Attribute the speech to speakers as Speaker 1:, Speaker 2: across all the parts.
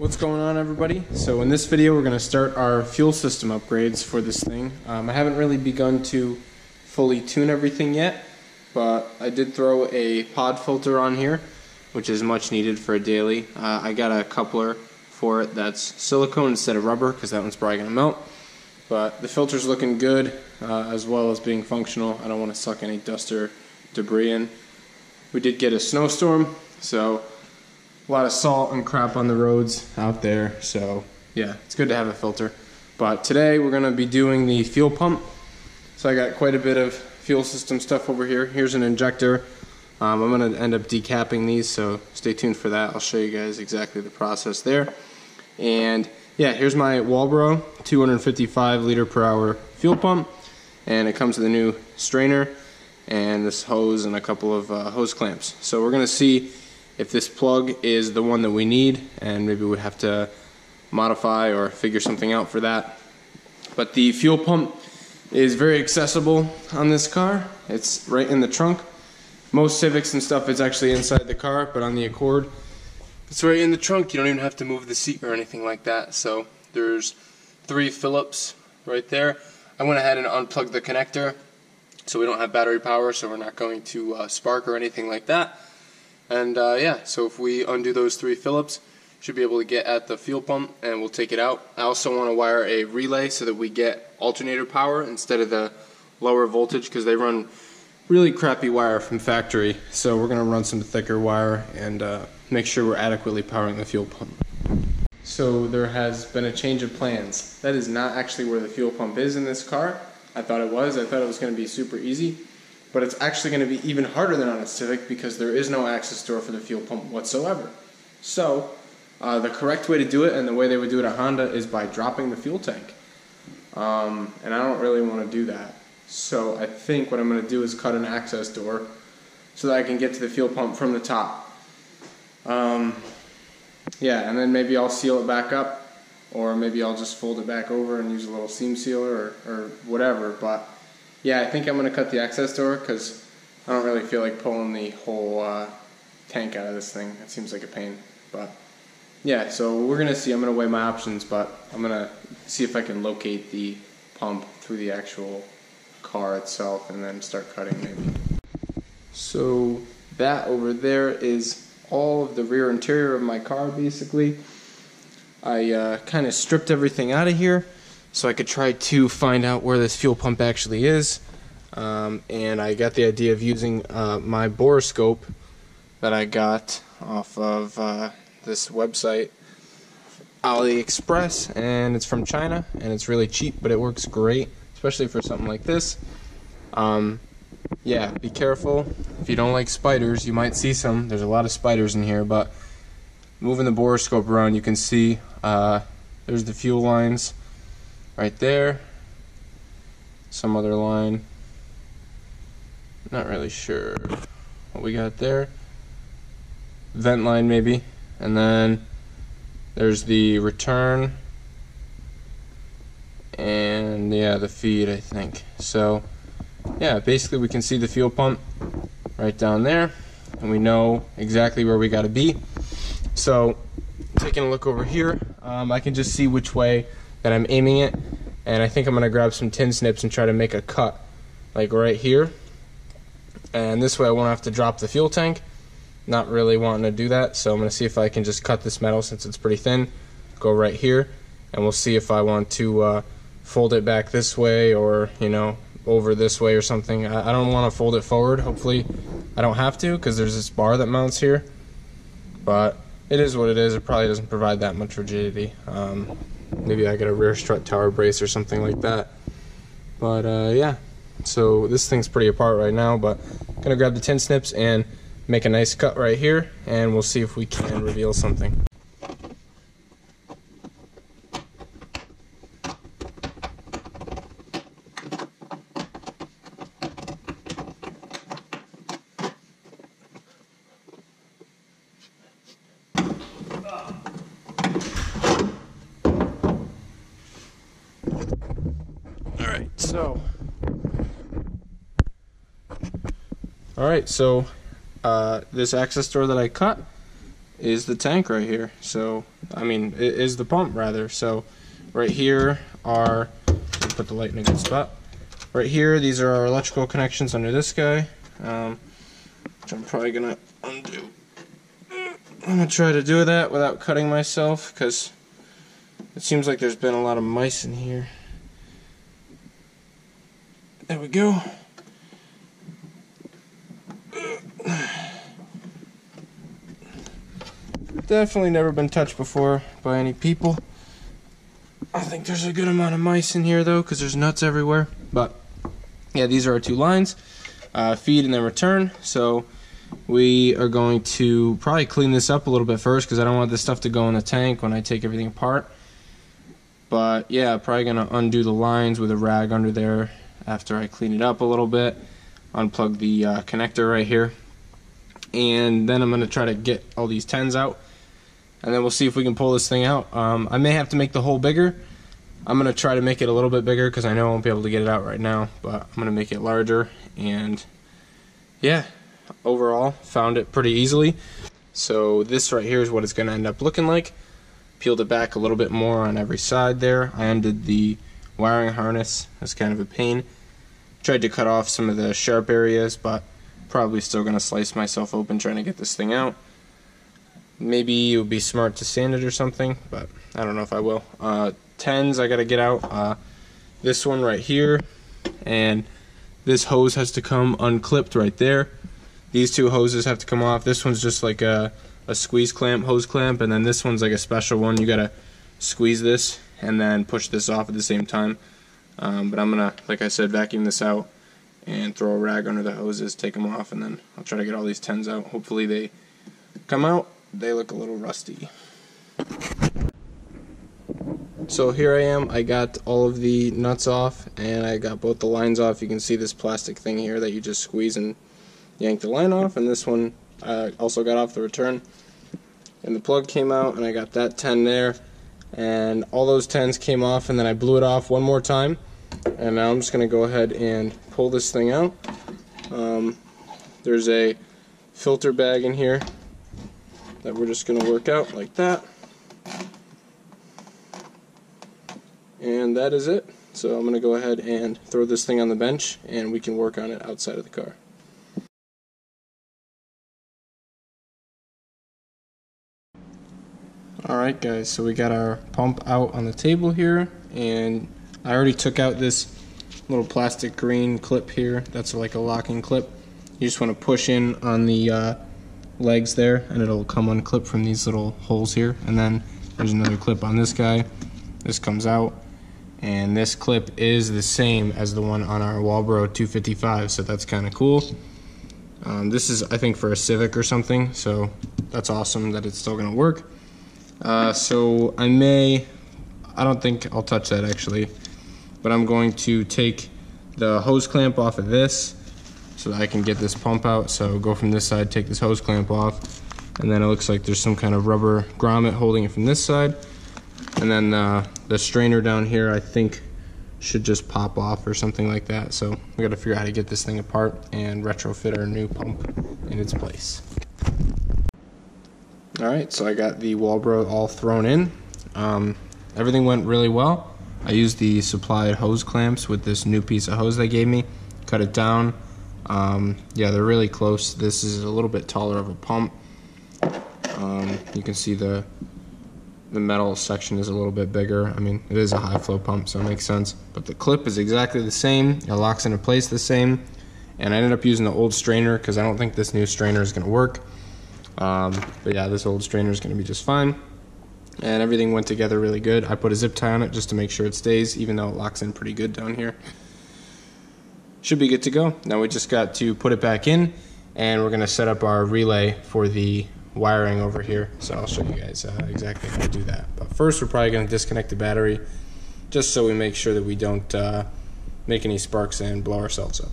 Speaker 1: What's going on, everybody? So in this video we're going to start our fuel system upgrades for this thing. I haven't really begun to fully tune everything yet, but I did throw a pod filter on here, which is much needed for a daily. I got a coupler for it that's silicone instead of rubber because that one's probably going to melt. But the filter's looking good, as well as being functional. I don't want to suck any dust or debris in. We did get a snowstorm, so a lot of salt and crap on the roads out there, so yeah, it's good to have a filter. But today we're going to be doing the fuel pump. So I got quite a bit of fuel system stuff over here. Here's an injector. I'm going to end up decapping these, so stay tuned for that. I'll show you guys exactly the process there. And yeah, here's my Walbro 255 liter per hour fuel pump, and it comes with a new strainer and this hose and a couple of hose clamps. So we're going to see if this plug is the one that we need, and maybe we have to modify or figure something out for that. But the fuel pump is very accessible on this car. It's right in the trunk. Most Civics and stuff is actually inside the car, but on the Accord, it's right in the trunk. You don't even have to move the seat or anything like that. So there's 3 Phillips right there. I went ahead and unplugged the connector so we don't have battery power, so we're not going to spark or anything like that. And yeah, so if we undo those 3 Phillips, should be able to get at the fuel pump, and we'll take it out. I also want to wire a relay so that we get alternator power instead of the lower voltage, because they run really crappy wire from factory. So we're going to run some thicker wire and make sure we're adequately powering the fuel pump. So there has been a change of plans. That is not actually where the fuel pump is in this car. I thought it was. I thought it was going to be super easy. But it's actually going to be even harder than on a Civic because there is no access door for the fuel pump whatsoever. So the correct way to do it, and the way they would do it at Honda, is by dropping the fuel tank. And I don't really want to do that. So I think what I'm going to do is cut an access door so that I can get to the fuel pump from the top. Yeah, and then maybe I'll seal it back up, or maybe I'll just fold it back over and use a little seam sealer or whatever. But yeah, I think I'm going to cut the access door because I don't really feel like pulling the whole tank out of this thing. It seems like a pain. But yeah, so we're going to see. I'm going to weigh my options, but I'm going to see if I can locate the pump through the actual car itself and then start cutting maybe. So that over there is all of the rear interior of my car basically. I kind of stripped everything out of here so I could try to find out where this fuel pump actually is. And I got the idea of using my borescope that I got off of this website, AliExpress, and it's from China, and it's really cheap, but it works great, especially for something like this. Yeah, be careful. If you don't like spiders, you might see some. There's a lot of spiders in here, but moving the borescope around, you can see there's the fuel lines right there. Some other line. Not really sure what we got there. Vent line maybe. And then there's the return. And yeah, the feed, I think. So yeah, basically we can see the fuel pump right down there, and we know exactly where we got to be. So taking a look over here, I can just see which way that I'm aiming it, and I think I'm going to grab some tin snips and try to make a cut like right here, and this way I won't have to drop the fuel tank. Not really wanting to do that, so I'm going to see if I can just cut this metal since it's pretty thin, go right here, and we'll see if I want to fold it back this way, or you know, over this way or something. I don't want to fold it forward. Hopefully I don't have to, because there's this bar that mounts here, but it is what it is. It probably doesn't provide that much rigidity. Maybe I get a rear strut tower brace or something like that. But yeah, so this thing's pretty apart right now, but I'm gonna grab the tin snips and make a nice cut right here, and we'll see if we can reveal something. Alright, so this access door that I cut is the tank right here. So, I mean, it is the pump rather. So, right here are, let me put the light in a good spot. Right here, these are our electrical connections under this guy, which I'm probably gonna undo. I'm gonna try to do that without cutting myself, because it seems like there's been a lot of mice in here. There we go. Definitely never been touched before by any people. I think there's a good amount of mice in here though, because there's nuts everywhere. But yeah, these are our two lines, feed and then return. So we are going to probably clean this up a little bit first, because I don't want this stuff to go in the tank when I take everything apart. But yeah, probably gonna undo the lines with a rag under there after I clean it up a little bit. Unplug the connector right here, and then I'm gonna try to get all these 10s out, and then we'll see if we can pull this thing out. I may have to make the hole bigger. I'm gonna try to make it a little bit bigger, because I know I won't be able to get it out right now, but I'm gonna make it larger. And yeah, overall found it pretty easily. So this right here is what it's gonna end up looking like. Peeled it back a little bit more on every side there. I undid the wiring harness. That's kind of a pain. Tried to cut off some of the sharp areas, but probably still gonna slice myself open trying to get this thing out. Maybe it would be smart to sand it or something, but I don't know if I will. 10s I gotta get out. This one right here, and this hose has to come unclipped right there. These two hoses have to come off. This one's just like a squeeze clamp, hose clamp, and then this one's like a special one. You gotta squeeze this and then push this off at the same time. But I'm gonna, like I said, vacuum this out and throw a rag under the hoses, take them off, and then I'll try to get all these 10s out. Hopefully they come out. They look a little rusty. So here I am. I got all of the nuts off, and I got both the lines off. You can see this plastic thing here that you just squeeze and yank the line off, and this one I also got off the return. And the plug came out, and I got that 10 there, and all those 10s came off, and then I blew it off one more time. And now I'm just going to go ahead and pull this thing out. There's a filter bag in here that we're just going to work out like that. And that is it. So I'm going to go ahead and throw this thing on the bench, and we can work on it outside of the car. Alright guys, so we got our pump out on the table here, and I already took out this little plastic green clip here. That's like a locking clip. You just want to push in on the legs there, and it'll come unclipped from these little holes here. And then there's another clip on this guy. This comes out, and this clip is the same as the one on our Walbro 255, so that's kind of cool. This is, I think, for a Civic or something, so that's awesome that it's still going to work. So I don't think I'll touch that actually, but I'm going to take the hose clamp off of this so that I can get this pump out. So go from this side, take this hose clamp off, and then it looks like there's some kind of rubber grommet holding it from this side. And then the strainer down here, I think, should just pop off or something like that. So we gotta figure out how to get this thing apart and retrofit our new pump in its place. Alright, so I got the Walbro all thrown in. Everything went really well. I used the supplied hose clamps with this new piece of hose they gave me. Cut it down. Yeah, they're really close. This is a little bit taller of a pump. You can see the metal section is a little bit bigger. I mean, it is a high flow pump, so it makes sense. But the clip is exactly the same. It locks into place the same. And I ended up using the old strainer because I don't think this new strainer is going to work. But yeah, this old strainer is going to be just fine. And everything went together really good. I put a zip tie on it just to make sure it stays, even though it locks in pretty good down here. Should be good to go. Now we just got to put it back in, and we're going to set up our relay for the wiring over here. So I'll show you guys exactly how to do that. But first we're probably going to disconnect the battery just so we make sure that we don't make any sparks and blow ourselves up.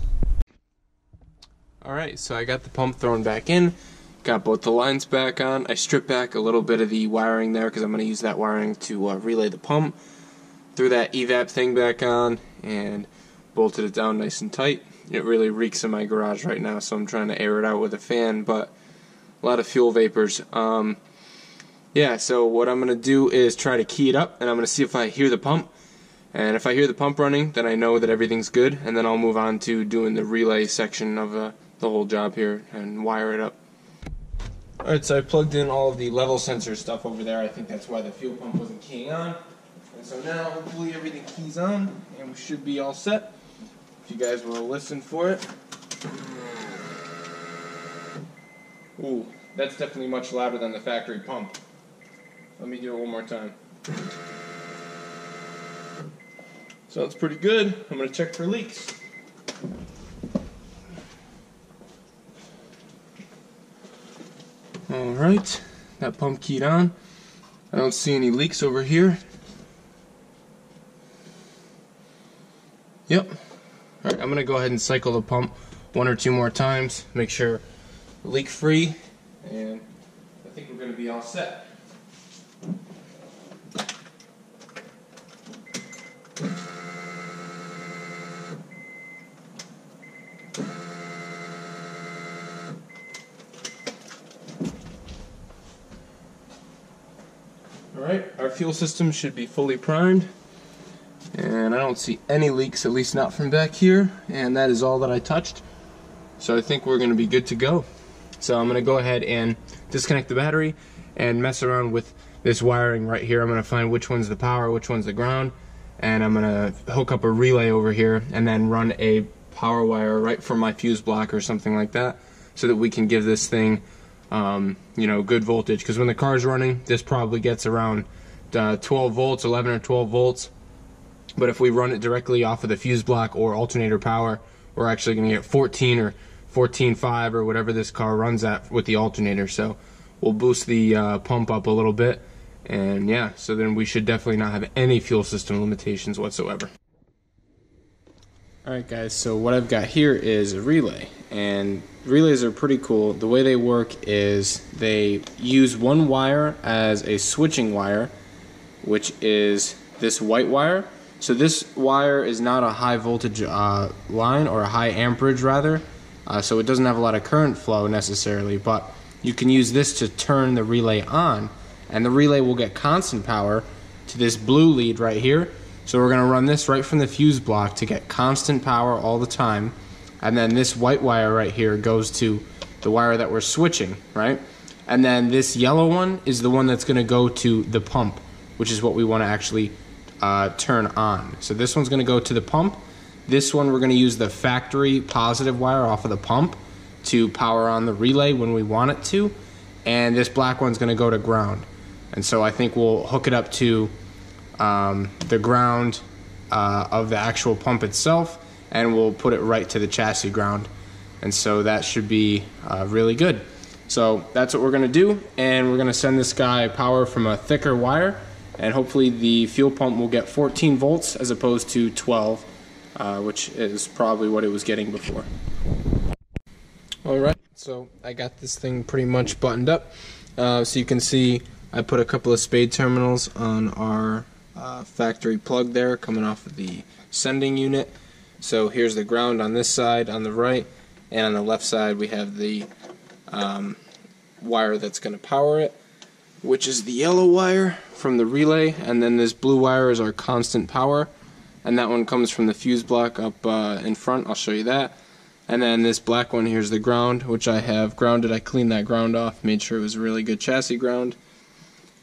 Speaker 1: Alright, so I got the pump thrown back in. Got both the lines back on. I stripped back a little bit of the wiring there because I'm going to use that wiring to relay the pump. Threw that evap thing back on and bolted it down nice and tight. It really reeks in my garage right now, so I'm trying to air it out with a fan, but a lot of fuel vapors. Yeah, so what I'm going to do is try to key it up, and I'm going to see if I hear the pump. And if I hear the pump running, then I know that everything's good, and then I'll move on to doing the relay section of the whole job here and wire it up. Alright, so I plugged in all of the level sensor stuff over there. I think that's why the fuel pump wasn't keying on. And so now, hopefully everything keys on, and we should be all set. If you guys will listen for it. Ooh, that's definitely much louder than the factory pump. Let me do it one more time. So it's pretty good. I'm going to check for leaks. Alright, that pump keyed on. I don't see any leaks over here. Yep. Alright, I'm going to go ahead and cycle the pump 1 or 2 more times. Make sure leak free. And I think we're going to be all set. Alright, our fuel system should be fully primed, and I don't see any leaks, at least not from back here, and that is all that I touched. So I think we're going to be good to go. So I'm going to go ahead and disconnect the battery and mess around with this wiring right here. I'm going to find which one's the power, which one's the ground, and I'm going to hook up a relay over here and then run a power wire right from my fuse block or something like that, so that we can give this thing you know, good voltage, because when the car's running, this probably gets around 12 volts, 11 or 12 volts. But if we run it directly off of the fuse block or alternator power, we're actually going to get 14 or 14.5 or whatever this car runs at with the alternator. So we'll boost the pump up a little bit, and yeah, so then we should definitely not have any fuel system limitations whatsoever. Alright guys, so what I've got here is a relay, and relays are pretty cool. The way they work is they use one wire as a switching wire, which is this white wire. So this wire is not a high voltage line, or a high amperage rather, so it doesn't have a lot of current flow necessarily, but you can use this to turn the relay on, and the relay will get constant power to this blue lead right here. So we're going to run this right from the fuse block to get constant power all the time, and then this white wire right here goes to the wire that we're switching, right? And then this yellow one is the one that's going to go to the pump, which is what we want to actually turn on. So this one's going to go to the pump. This one we're going to use the factory positive wire off of the pump to power on the relay when we want it to, and this black one's going to go to ground. And so I think we'll hook it up to the ground of the actual pump itself, and we'll put it right to the chassis ground, and so that should be really good. So that's what we're going to do, and we're going to send this guy power from a thicker wire, and hopefully the fuel pump will get 14 volts as opposed to 12, which is probably what it was getting before. Alright, so I got this thing pretty much buttoned up. So you can see I put a couple of spade terminals on our factory plug there coming off of the sending unit. So here's the ground on this side on the right, and on the left side we have the wire that's going to power it, which is the yellow wire from the relay, and then this blue wire is our constant power, and that one comes from the fuse block up in front. I'll show you that. And then this black one here is the ground, which I have grounded. I cleaned that ground off, made sure it was a really good chassis ground.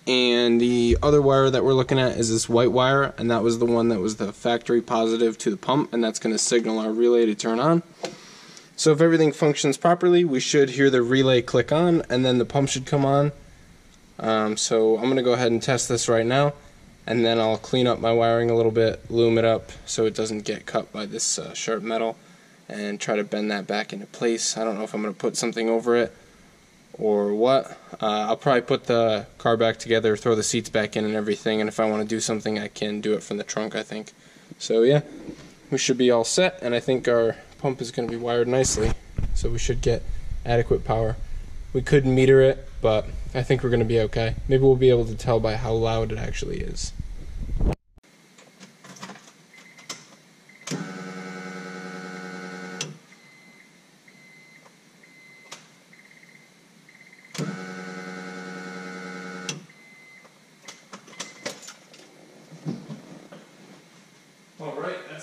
Speaker 1: And the other wire that we're looking at is this white wire, and that was the one that was the factory positive to the pump, and that's going to signal our relay to turn on. So if everything functions properly, we should hear the relay click on, and then the pump should come on. So I'm going to go ahead and test this right now, and then I'll clean up my wiring a little bit, loom it up so it doesn't get cut by this sharp metal, and try to bend that back into place. I don't know if I'm going to put something over it or what. I'll probably put the car back together, throw the seats back in and everything, and if I want to do something I can do it from the trunk, I think. So yeah, we should be all set, and I think our pump is going to be wired nicely, so we should get adequate power. We could meter it, but I think we're going to be okay. Maybe we'll be able to tell by how loud it actually is.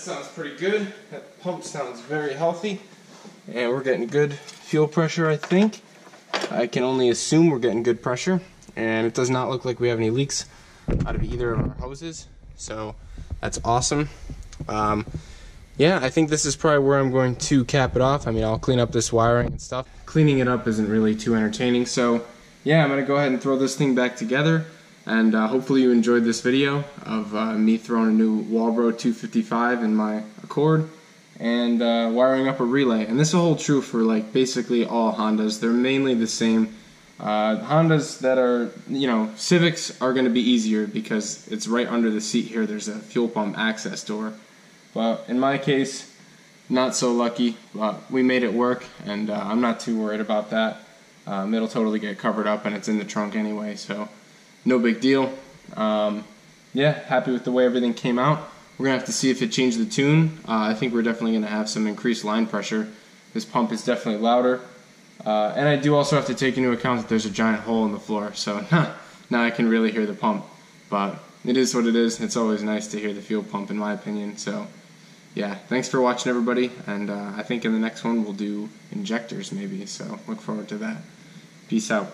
Speaker 1: sounds pretty good. That pump sounds very healthy. And we're getting good fuel pressure, I think. I can only assume we're getting good pressure. And it does not look like we have any leaks out of either of our hoses. So that's awesome. Yeah, I think this is probably where I'm going to cap it off. I mean, I'll clean up this wiring and stuff. Cleaning it up isn't really too entertaining. So yeah, I'm going to go ahead and throw this thing back together. And hopefully you enjoyed this video of me throwing a new Walbro 255 in my Accord and wiring up a relay. And this will hold true for like basically all Hondas. They're mainly the same. Hondas that are, you know, Civics are going to be easier because it's right under the seat here. There's a fuel pump access door. But in my case, not so lucky. We made it work, and I'm not too worried about that. It'll totally get covered up, and it's in the trunk anyway, so no big deal. Yeah, happy with the way everything came out. We're going to have to see if it changed the tune. I think we're definitely going to have some increased line pressure. This pump is definitely louder. And I do also have to take into account that there's a giant hole in the floor, so now I can really hear the pump. But it is what it is. It's always nice to hear the fuel pump, in my opinion. So yeah, thanks for watching, everybody. And I think in the next one we'll do injectors maybe, so look forward to that. Peace out.